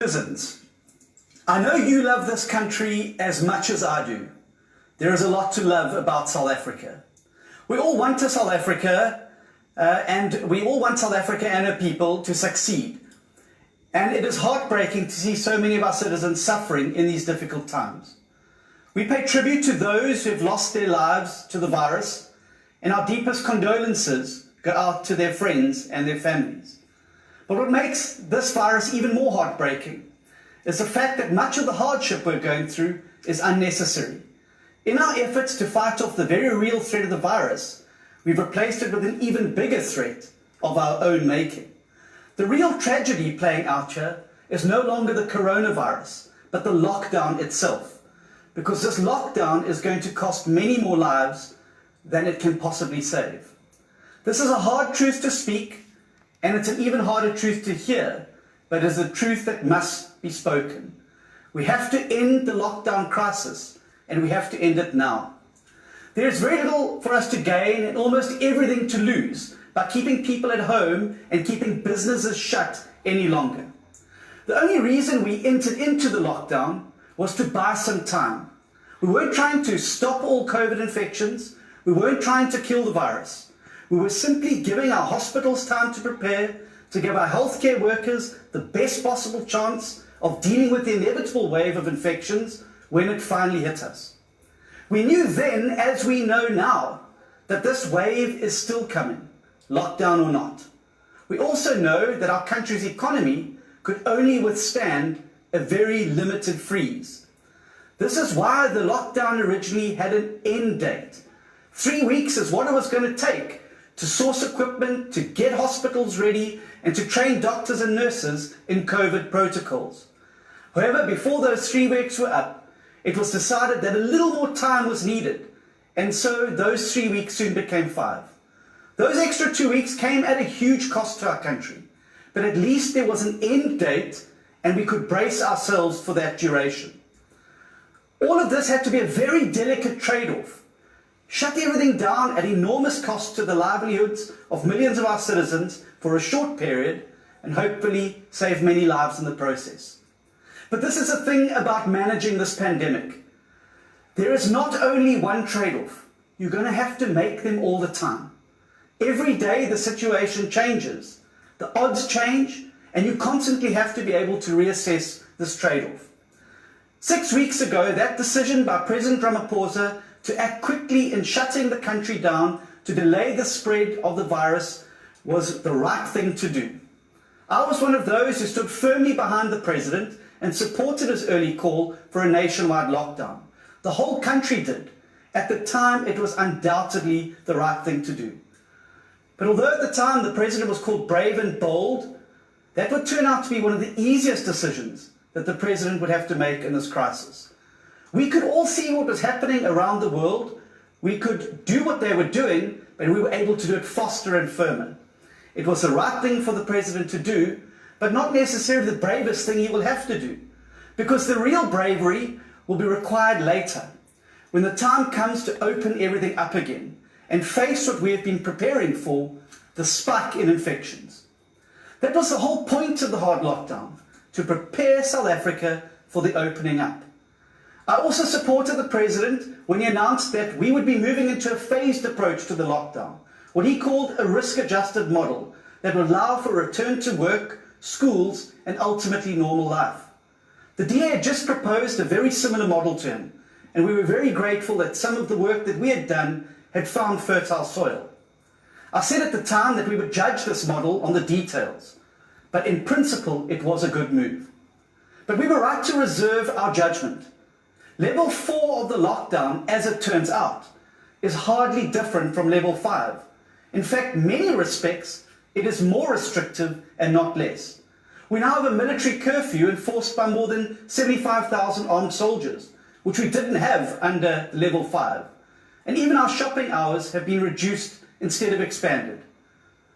Citizens, I know you love this country as much as I do. There is a lot to love about South Africa. We all want South Africa and her people to succeed. And it is heartbreaking to see so many of our citizens suffering in these difficult times. We pay tribute to those who have lost their lives to the virus, and our deepest condolences go out to their friends and their families. But what makes this virus even more heartbreaking is the fact that much of the hardship we're going through is unnecessary. In our efforts to fight off the very real threat of the virus, we've replaced it with an even bigger threat of our own making. The real tragedy playing out here is no longer the coronavirus, but the lockdown itself, because this lockdown is going to cost many more lives than it can possibly save. This is a hard truth to speak, and it's an even harder truth to hear, but it's a truth that must be spoken. We have to end the lockdown crisis, and we have to end it now. There is very little for us to gain and almost everything to lose by keeping people at home and keeping businesses shut any longer. The only reason we entered into the lockdown was to buy some time. We weren't trying to stop all COVID infections. We weren't trying to kill the virus. We were simply giving our hospitals time to prepare, to give our healthcare workers the best possible chance of dealing with the inevitable wave of infections when it finally hit us. We knew then, as we know now, that this wave is still coming, lockdown or not. We also know that our country's economy could only withstand a very limited freeze. This is why the lockdown originally had an end date. 3 weeks is what it was going to take to source equipment, to get hospitals ready, and to train doctors and nurses in COVID protocols. However, before those 3 weeks were up, it was decided that a little more time was needed, and so those 3 weeks soon became 5. Those extra 2 weeks came at a huge cost to our country, but at least there was an end date, and we could brace ourselves for that duration. All of this had to be a very delicate trade-off. Shut everything down at enormous cost to the livelihoods of millions of our citizens for a short period and hopefully save many lives in the process. But this is the thing about managing this pandemic. There is not only one trade-off. You're going to have to make them all the time. Every day the situation changes, the odds change, and you constantly have to be able to reassess this trade-off. 6 weeks ago, that decision by President Ramaphosa to act quickly in shutting the country down to delay the spread of the virus was the right thing to do. I was one of those who stood firmly behind the president and supported his early call for a nationwide lockdown. The whole country did. At the time, it was undoubtedly the right thing to do. But although at the time the president was called brave and bold, that would turn out to be one of the easiest decisions that the president would have to make in this crisis. We could all see what was happening around the world. We could do what they were doing, but we were able to do it faster and firmer. It was the right thing for the president to do, but not necessarily the bravest thing he will have to do, because the real bravery will be required later, when the time comes to open everything up again and face what we have been preparing for, the spike in infections. That was the whole point of the hard lockdown, to prepare South Africa for the opening up. I also supported the president when he announced that we would be moving into a phased approach to the lockdown, what he called a risk-adjusted model that would allow for a return to work, schools, and ultimately normal life. The DA had just proposed a very similar model to him, and we were very grateful that some of the work that we had done had found fertile soil. I said at the time that we would judge this model on the details, but in principle it was a good move. But we were right to reserve our judgment. Level 4 of the lockdown, as it turns out, is hardly different from level 5. In fact, in many respects, it is more restrictive and not less. We now have a military curfew enforced by more than 75,000 armed soldiers, which we didn't have under level 5. And even our shopping hours have been reduced instead of expanded.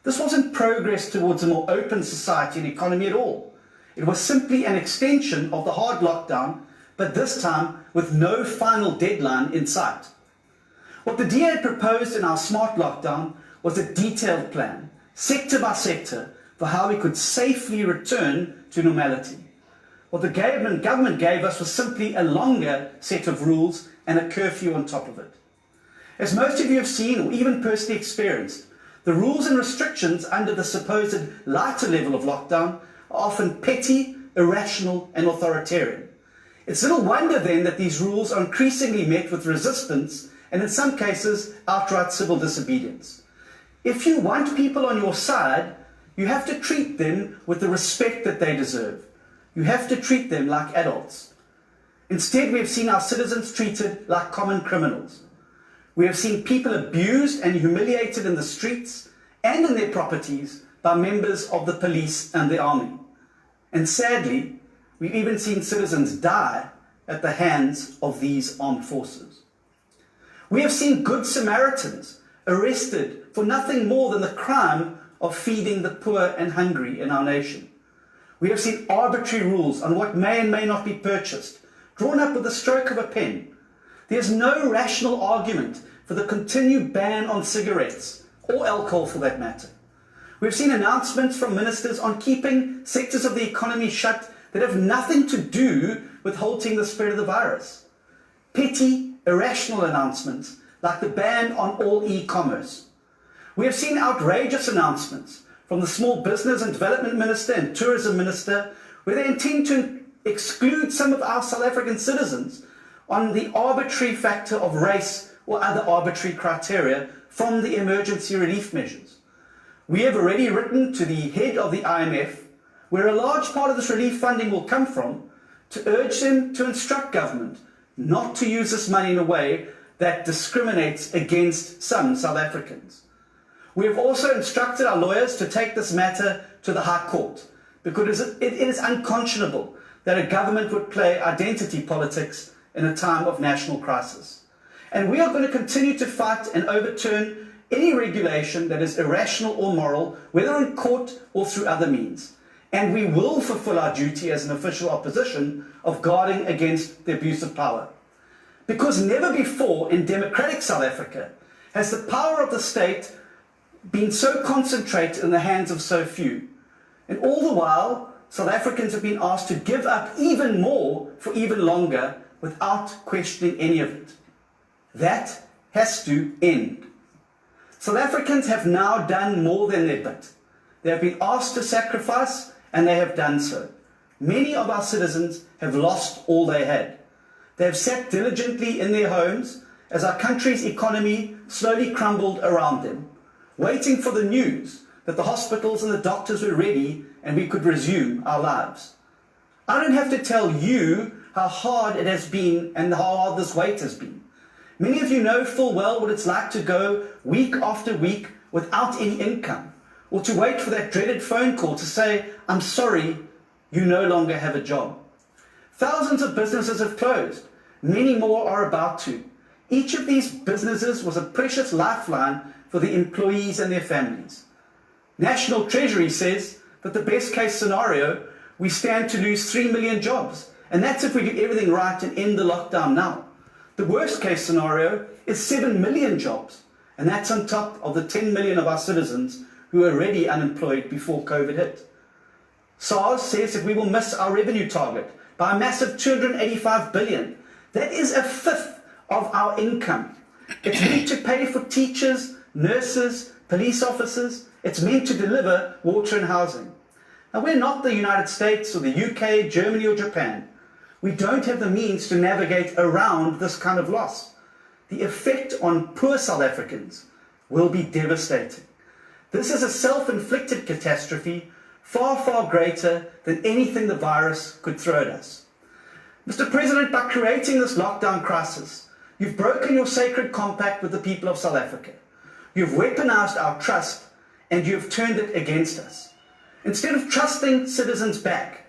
This wasn't progress towards a more open society and economy at all. It was simply an extension of the hard lockdown, but this time with no final deadline in sight. What the DA proposed in our smart lockdown was a detailed plan, sector by sector, for how we could safely return to normality. What the government gave us was simply a longer set of rules and a curfew on top of it. As most of you have seen or even personally experienced, the rules and restrictions under the supposed lighter level of lockdown are often petty, irrational and authoritarian. It's little wonder then that these rules are increasingly met with resistance and in some cases outright civil disobedience. If you want people on your side, you have to treat them with the respect that they deserve. You have to treat them like adults. Instead, we have seen our citizens treated like common criminals. We have seen people abused and humiliated in the streets and in their properties by members of the police and the army. And sadly, we've even seen citizens die at the hands of these armed forces. We have seen good Samaritans arrested for nothing more than the crime of feeding the poor and hungry in our nation. We have seen arbitrary rules on what may and may not be purchased, drawn up with the stroke of a pen. There's no rational argument for the continued ban on cigarettes, or alcohol for that matter. We've seen announcements from ministers on keeping sectors of the economy shut that have nothing to do with halting the spread of the virus. Petty, irrational announcements like the ban on all e-commerce. We have seen outrageous announcements from the Small Business and Development Minister and Tourism Minister where they intend to exclude some of our South African citizens on the arbitrary factor of race or other arbitrary criteria from the emergency relief measures. We have already written to the head of the IMF, where a large part of this relief funding will come from, to urge them to instruct government not to use this money in a way that discriminates against some South Africans. We have also instructed our lawyers to take this matter to the High Court because it is unconscionable that a government would play identity politics in a time of national crisis. And we are going to continue to fight and overturn any regulation that is irrational or moral, whether in court or through other means. And we will fulfill our duty as an official opposition of guarding against the abuse of power. Because never before in democratic South Africa has the power of the state been so concentrated in the hands of so few. And all the while, South Africans have been asked to give up even more for even longer without questioning any of it. That has to end. South Africans have now done more than their bit. They have been asked to sacrifice, and they have done so. Many of our citizens have lost all they had. They have sat diligently in their homes as our country's economy slowly crumbled around them, waiting for the news that the hospitals and the doctors were ready and we could resume our lives. I don't have to tell you how hard it has been and how hard this wait has been. Many of you know full well what it's like to go week after week without any income, or to wait for that dreaded phone call to say, "I'm sorry, you no longer have a job." Thousands of businesses have closed. Many more are about to. Each of these businesses was a precious lifeline for the employees and their families. National Treasury says that the best case scenario, we stand to lose 3 million jobs. And that's if we do everything right and end the lockdown now. The worst case scenario is 7 million jobs. And that's on top of the 10 million of our citizens who were already unemployed before COVID hit. SARS says that we will miss our revenue target by a massive 285 billion. That is a fifth of our income. It's meant to pay for teachers, nurses, police officers. It's meant to deliver water and housing. Now, we're not the United States or the UK, Germany or Japan. We don't have the means to navigate around this kind of loss. The effect on poor South Africans will be devastating. This is a self-inflicted catastrophe far, far greater than anything the virus could throw at us. Mr. President, by creating this lockdown crisis, you've broken your sacred compact with the people of South Africa. You've weaponized our trust and you've turned it against us. Instead of trusting citizens back,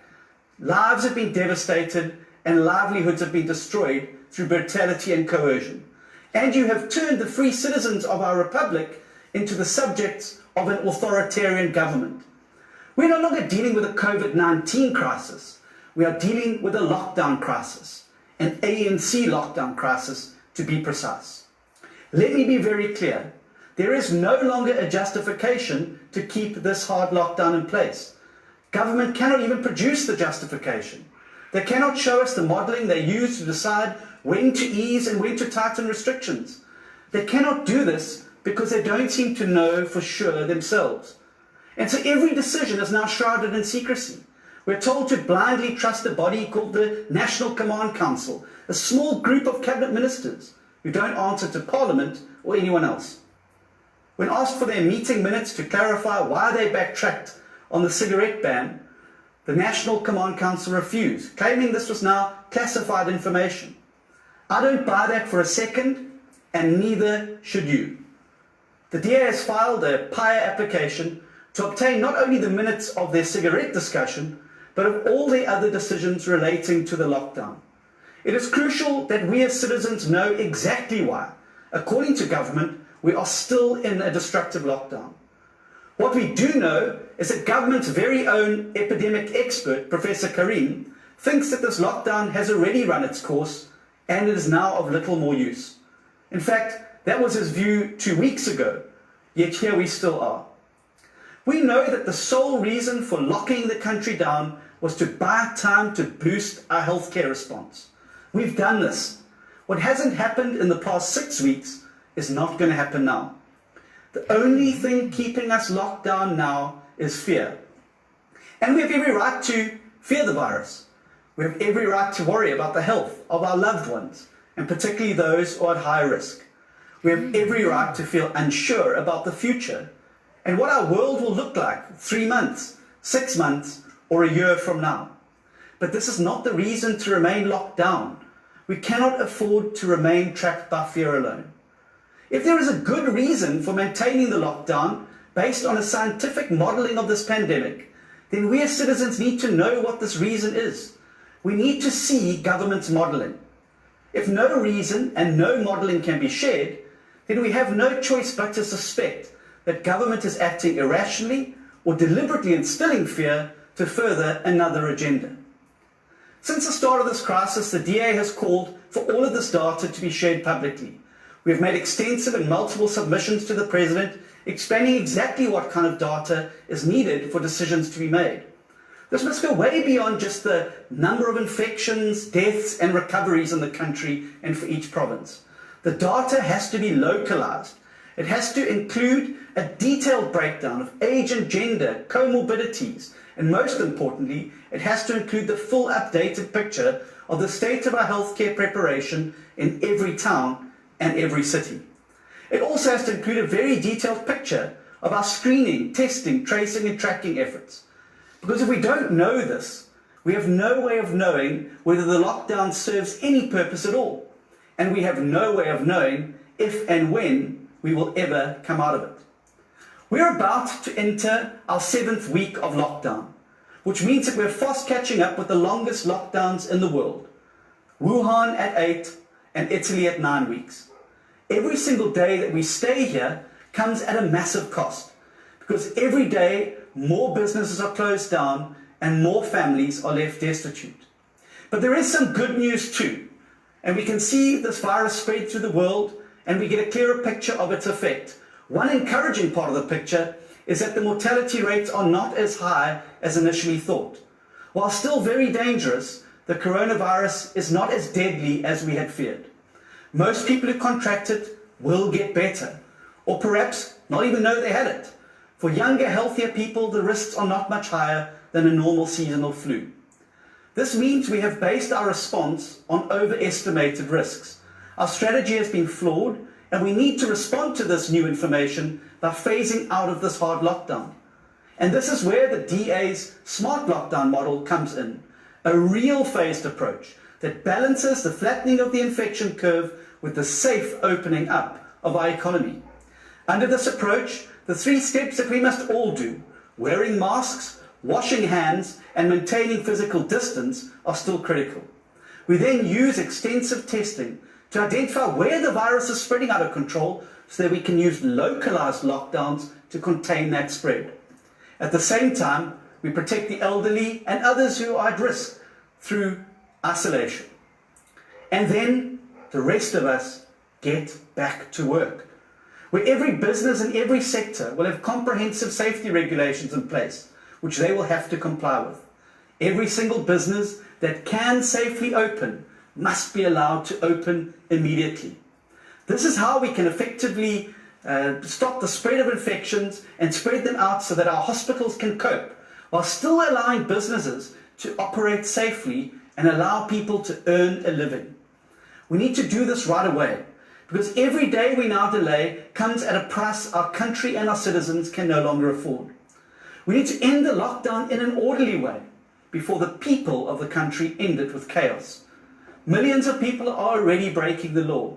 lives have been devastated and livelihoods have been destroyed through brutality and coercion. And you have turned the free citizens of our republic into the subjects of an authoritarian government. We're no longer dealing with a COVID-19 crisis. We are dealing with a lockdown crisis, an ANC lockdown crisis to be precise. Let me be very clear. There is no longer a justification to keep this hard lockdown in place. Government cannot even produce the justification. They cannot show us the modelling they use to decide when to ease and when to tighten restrictions. They cannot do this because they don't seem to know for sure themselves. And so every decision is now shrouded in secrecy. We're told to blindly trust a body called the National Command Council, a small group of cabinet ministers who don't answer to Parliament or anyone else. When asked for their meeting minutes to clarify why they backtracked on the cigarette ban, the National Command Council refused, claiming this was now classified information. I don't buy that for a second, and neither should you. The DA has filed a PIA application to obtain not only the minutes of their cigarette discussion, but of all their other decisions relating to the lockdown. It is crucial that we as citizens know exactly why, according to government, we are still in a destructive lockdown. What we do know is that government's very own epidemic expert, Professor Karim, thinks that this lockdown has already run its course and it is now of little more use. In fact, that was his view 2 weeks ago, yet here we still are. We know that the sole reason for locking the country down was to buy time to boost our healthcare response. We've done this. What hasn't happened in the past 6 weeks is not going to happen now. The only thing keeping us locked down now is fear. And we have every right to fear the virus. We have every right to worry about the health of our loved ones, and particularly those who are at high risk. We have every right to feel unsure about the future and what our world will look like 3 months, 6 months, or a year from now. But this is not the reason to remain locked down. We cannot afford to remain trapped by fear alone. If there is a good reason for maintaining the lockdown based on a scientific modelling of this pandemic, then we as citizens need to know what this reason is. We need to see government's modelling. If no reason and no modelling can be shared, then we have no choice but to suspect that government is acting irrationally or deliberately instilling fear to further another agenda. Since the start of this crisis, the DA has called for all of this data to be shared publicly. We have made extensive and multiple submissions to the President explaining exactly what kind of data is needed for decisions to be made. This must go way beyond just the number of infections, deaths and recoveries in the country and for each province. The data has to be localized. It has to include a detailed breakdown of age and gender, comorbidities, and most importantly, it has to include the full updated picture of the state of our healthcare preparation in every town and every city. It also has to include a very detailed picture of our screening, testing, tracing and tracking efforts. Because if we don't know this, we have no way of knowing whether the lockdown serves any purpose at all. And we have no way of knowing if and when we will ever come out of it. We're about to enter our 7th week of lockdown, which means that we're fast catching up with the longest lockdowns in the world. Wuhan at 8 and Italy at 9 weeks. Every single day that we stay here comes at a massive cost, because every day more businesses are closed down and more families are left destitute. But there is some good news too, and we can see this virus spread through the world and we get a clearer picture of its effect. One encouraging part of the picture is that the mortality rates are not as high as initially thought. While still very dangerous, the coronavirus is not as deadly as we had feared. Most people who contract it will get better, or perhaps not even know they had it. For younger, healthier people, the risks are not much higher than a normal seasonal flu. This means we have based our response on overestimated risks. Our strategy has been flawed, and we need to respond to this new information by phasing out of this hard lockdown. And this is where the DA's smart lockdown model comes in, a real phased approach that balances the flattening of the infection curve with the safe opening up of our economy. Under this approach, the 3 steps that we must all do, wearing masks, washing hands, and maintaining physical distance, are still critical. We then use extensive testing to identify where the virus is spreading out of control so that we can use localized lockdowns to contain that spread. At the same time, we protect the elderly and others who are at risk through isolation. And then the rest of us get back to work, where every business and every sector will have comprehensive safety regulations in place, which they will have to comply with. Every single business that can safely open must be allowed to open immediately. This is how we can effectively stop the spread of infections and spread them out so that our hospitals can cope, while still allowing businesses to operate safely and allow people to earn a living. We need to do this right away, because every day we now delay comes at a price our country and our citizens can no longer afford. We need to end the lockdown in an orderly way before the people of the country end it with chaos. Millions of people are already breaking the law,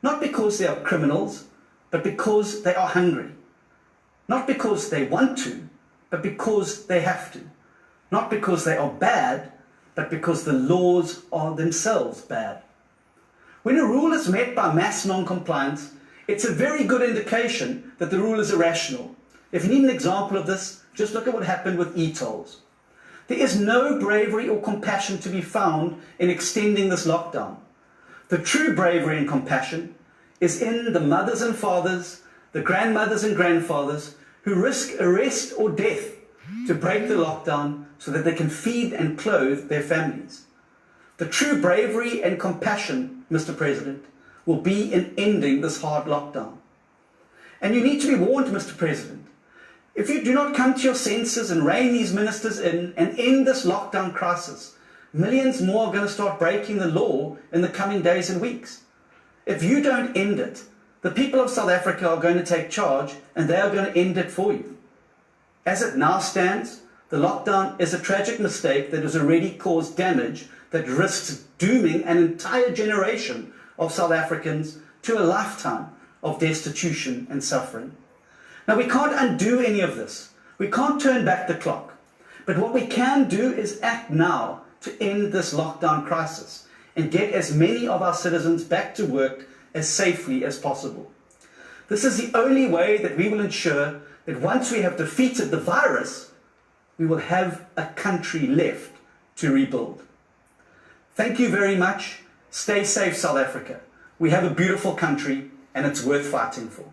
not because they are criminals, but because they are hungry. Not because they want to, but because they have to. Not because they are bad, but because the laws are themselves bad. When a rule is met by mass non-compliance, it's a very good indication that the rule is irrational. If you need an example of this, just look at what happened with e-tolls. There is no bravery or compassion to be found in extending this lockdown. The true bravery and compassion is in the mothers and fathers, the grandmothers and grandfathers who risk arrest or death to break the lockdown so that they can feed and clothe their families. The true bravery and compassion, Mr. President, will be in ending this hard lockdown. And you need to be warned, Mr. President. If you do not come to your senses and rein these ministers in and end this lockdown crisis, millions more are going to start breaking the law in the coming days and weeks. If you don't end it, the people of South Africa are going to take charge and they are going to end it for you. As it now stands, the lockdown is a tragic mistake that has already caused damage that risks dooming an entire generation of South Africans to a lifetime of destitution and suffering. Now, we can't undo any of this. We can't turn back the clock. But what we can do is act now to end this lockdown crisis and get as many of our citizens back to work as safely as possible. This is the only way that we will ensure that once we have defeated the virus, we will have a country left to rebuild. Thank you very much. Stay safe, South Africa. We have a beautiful country and it's worth fighting for.